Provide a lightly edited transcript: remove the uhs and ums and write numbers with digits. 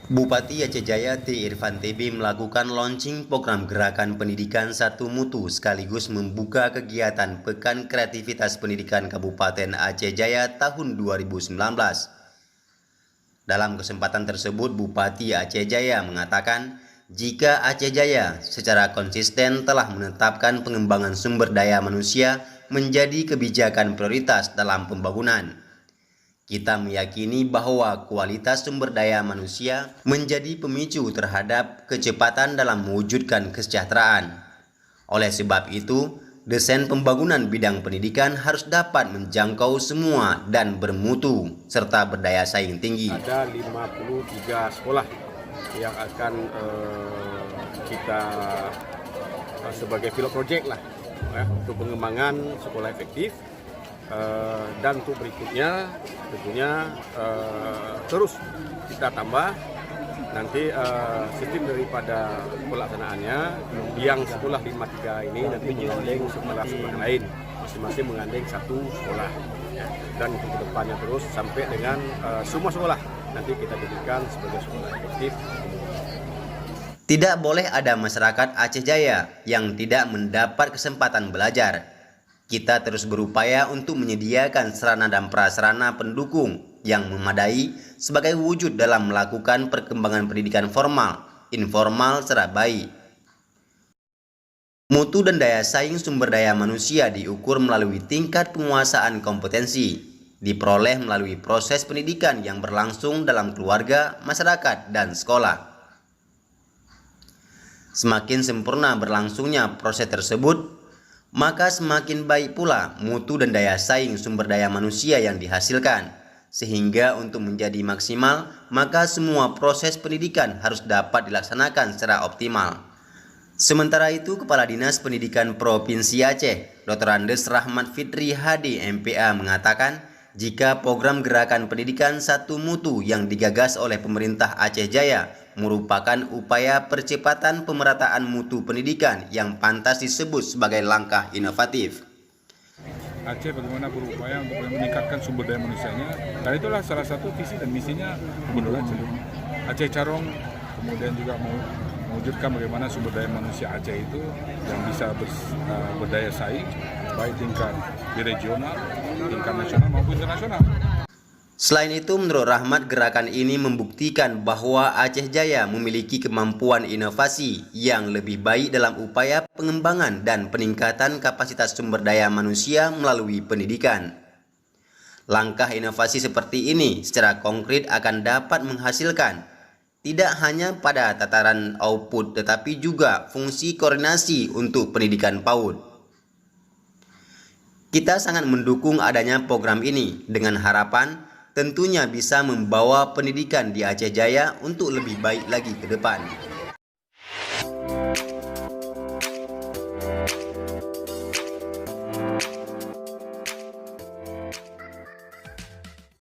Bupati Aceh Jaya T. Irfan TB melakukan launching program Gerakan Pendidikan Satu Mutu sekaligus membuka kegiatan Pekan Kreativitas Pendidikan Kabupaten Aceh Jaya tahun 2019. Dalam kesempatan tersebut, Bupati Aceh Jaya mengatakan jika Aceh Jaya secara konsisten telah menetapkan pengembangan sumber daya manusia menjadi kebijakan prioritas dalam pembangunan. Kita meyakini bahwa kualitas sumber daya manusia menjadi pemicu terhadap kecepatan dalam mewujudkan kesejahteraan. Oleh sebab itu, desain pembangunan bidang pendidikan harus dapat menjangkau semua dan bermutu serta berdaya saing tinggi. Ada 53 sekolah yang akan kita sebagai pilot project lah untuk pengembangan sekolah efektif. Dan untuk berikutnya tentunya terus kita tambah nanti sistem daripada pelaksanaannya yang sekolah 53 ini nanti menggandeng sekolah-sekolah lain, masing-masing menggandeng satu sekolah dan untuk kedepannya terus sampai dengan semua sekolah nanti kita jadikan sebagai sekolah efektif. Tidak boleh ada masyarakat Aceh Jaya yang tidak mendapat kesempatan belajar. Kita terus berupaya untuk menyediakan sarana dan prasarana pendukung yang memadai sebagai wujud dalam melakukan perkembangan pendidikan formal, informal secara baik. Mutu dan daya saing sumber daya manusia diukur melalui tingkat penguasaan kompetensi, diperoleh melalui proses pendidikan yang berlangsung dalam keluarga, masyarakat, dan sekolah. Semakin sempurna berlangsungnya proses tersebut, maka semakin baik pula mutu dan daya saing sumber daya manusia yang dihasilkan. Sehingga untuk menjadi maksimal, maka semua proses pendidikan harus dapat dilaksanakan secara optimal. Sementara itu, Kepala Dinas Pendidikan Provinsi Aceh, Dr. Andes Rahmat Fitri HD MPA mengatakan, jika program Gerakan Pendidikan Satu Mutu yang digagas oleh pemerintah Aceh Jaya merupakan upaya percepatan pemerataan mutu pendidikan yang pantas disebut sebagai langkah inovatif. Aceh bagaimana berupaya untuk meningkatkan sumber daya manusianya, dan itulah salah satu visi dan misinya Gubernur Aceh. Aceh Carong kemudian juga mewujudkan bagaimana sumber daya manusia Aceh itu yang bisa berdaya saing baik tingkat di regional, tingkat nasional maupun internasional. Selain itu, menurut Rahmat, gerakan ini membuktikan bahwa Aceh Jaya memiliki kemampuan inovasi yang lebih baik dalam upaya pengembangan dan peningkatan kapasitas sumber daya manusia melalui pendidikan. Langkah inovasi seperti ini secara konkret akan dapat menghasilkan tidak hanya pada tataran output tetapi juga fungsi koordinasi untuk pendidikan PAUD. Kita sangat mendukung adanya program ini dengan harapan tentunya bisa membawa pendidikan di Aceh Jaya untuk lebih baik lagi ke depan.